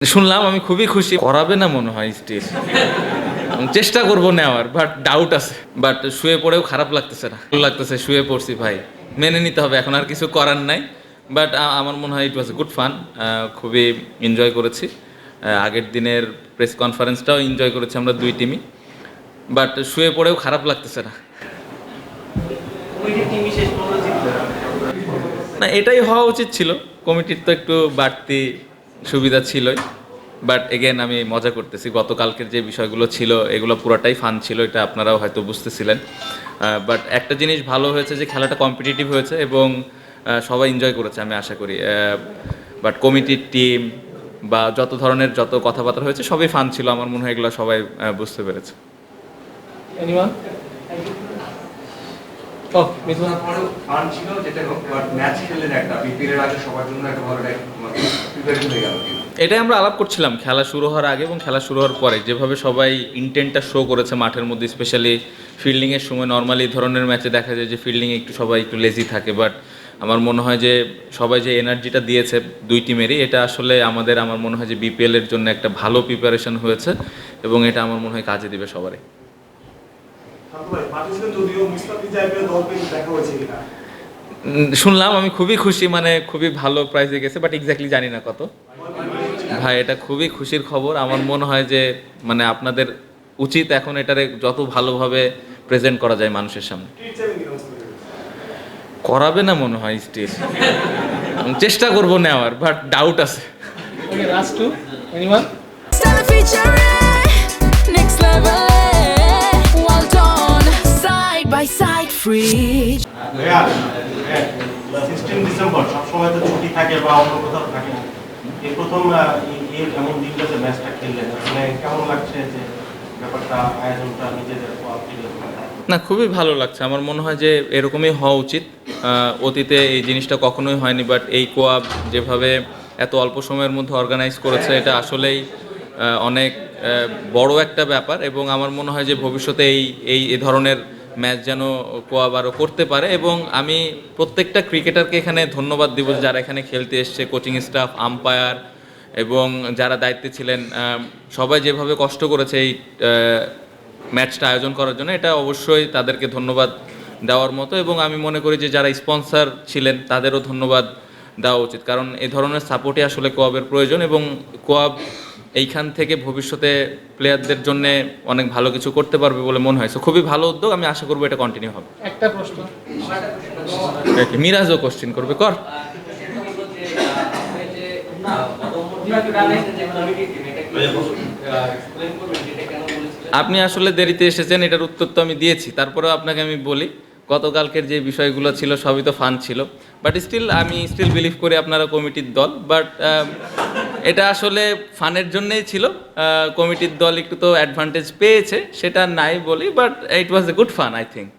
শুনলাম, আমি খুবই খুশি। করাবে না মনে হয় স্টিল। চেষ্টা করব নেওয়ার, বাট ডাউট আছে। বাট শুয়ে পড়েও খারাপ লাগতেছে না, ভালো লাগতেছে। শুয়ে পড়ছি ভাই, মেনে নিতে হবে, এখন আর কিছু করার নাই। বাট আমার মনে হয় ইট ওয়াজ গুড ফান। খুবই এনজয় করেছি। আগের দিনের প্রেস কনফারেন্সটাও এনজয় করেছি আমরা দুই টিমই। বাট শুয়ে পড়েও খারাপ লাগতেছে না। না, এটাই হওয়া উচিত ছিল। কমিটির তো একটু বাড়তি সুবিধা ছিলই। বাট এগেন আমি মজা করতেছি, গতকালকের যে বিষয়গুলো ছিল এগুলো পুরোটাই ফান ছিল, এটা আপনারাও হয়তো বুঝতেছিলেন। বাট একটা জিনিস ভালো হয়েছে যে খেলাটা কম্পিটিটিভ হয়েছে এবং সবাই এনজয় করেছে আমি আশা করি। বাট কমিটির টিম বা যত কথাবার্তা হয়েছে সবই ফান ছিল, আমার মনে হয় এগুলো সবাই বুঝতে পেরেছে। ফান ছিল যেটা হোক, বাট ম্যাচ খেললেন একটা বিপিএল আগে সবার জন্য একটা ভালো প্রিপারেশন হয়ে গেল। এটাই আমরা আলাপ করছিলাম খেলা শুরু হওয়ার আগে এবং খেলা শুরু হওয়ার পরে, যেভাবে সবাই ইন্টেন্টটা শো করেছে মাঠের মধ্যে, স্পেশালি ফিল্ডিংয়ের সময়। নর্মালি এই ধরনের ম্যাচে দেখা যায় যে ফিল্ডিংয়ে একটু সবাই একটু লেজি থাকে, বাট আমার মনে হয় যে সবাই যে এনার্জিটা দিয়েছে দুই টিমেরই, এটা আসলে আমার মনে হয় যে বিপিএলের জন্য একটা ভালো প্রিপারেশন হয়েছে এবং এটা আমার মনে হয় কাজে দিবে সবারই। শুনলাম, আমি খুবই খুশি, মানে খুবই ভালো প্রাইজে গেছে, বাট এক্স্যাক্টলি জানি না কত। ভাই, এটা খুবই খুশির খবর। আমার মনে হয় যে মানে আপনাদের উচিত এখন এটারে যত ভালোভাবে প্রেজেন্ট করা যায় মানুষের সামনে। করাবে না মনে হয় স্টিল। চেষ্টা করব নেওয়ার, বাট ডাউট আছে। Stella featuring next level. Well done, side by side, free. 16 December সবসময় তো ছুটি থাকে বা অন্য কোথাও থাকে না, এই প্রথম এমন দিনটাতে ম্যাচটা খেললেন, মানে কেমন লাগছে যে ব্যাপারটা, আয়োজনটা নিজেদের? না, খুবই ভালো লাগছে। আমার মনে হয় যে এরকমই হওয়া উচিত। অতীতে এই জিনিসটা কখনোই হয়নি, বাট এই কোয়াব যেভাবে এত অল্প সময়ের মধ্যে অর্গানাইজ করেছে, এটা আসলেই অনেক বড় একটা ব্যাপার। এবং আমার মনে হয় যে ভবিষ্যতে এই ধরনের ম্যাচ যেন কোয়াব আরও করতে পারে। এবং আমি প্রত্যেকটা ক্রিকেটারকে এখানে ধন্যবাদ দিব, যারা এখানে খেলতে এসছে, কোচিং স্টাফ, আম্পায়ার এবং যারা দায়িত্বে ছিলেন। সবাই যেভাবে কষ্ট করেছে এই ম্যাচটা আয়োজন করার জন্য, এটা অবশ্যই তাদেরকে ধন্যবাদ দেওয়ার মতো। এবং আমি মনে করি যে যারা স্পন্সর ছিলেন তাদেরও ধন্যবাদ দেওয়া উচিত, কারণ এই ধরনের সাপোর্টই আসলে কোয়াবের প্রয়োজন। এবং কোয়াব এইখান থেকে ভবিষ্যতে প্লেয়ারদের জন্য অনেক ভালো কিছু করতে পারবে বলে মনে হয়। খুবই ভালো উদ্যোগ, আমি আশা করবো এটা কন্টিনিউ হবে। একটা প্রশ্ন, মিরাজও কোশ্চেন করবে, কর। আপনি আসলে দেরিতে এসেছেন, এটার উত্তর তো আমি দিয়েছি, তারপরেও আপনাকে আমি বলি, গতকালকের যে বিষয়গুলো ছিল সবই তো ফান ছিল। বাট আমি স্টিল বিলিভ করি আপনারা কমিটির দল। বাট এটা আসলে ফানের জন্যই ছিল। কমিটির দল একটু তো অ্যাডভান্টেজ পেয়েছে, সেটা নাই বলি, but it was a good fun I think.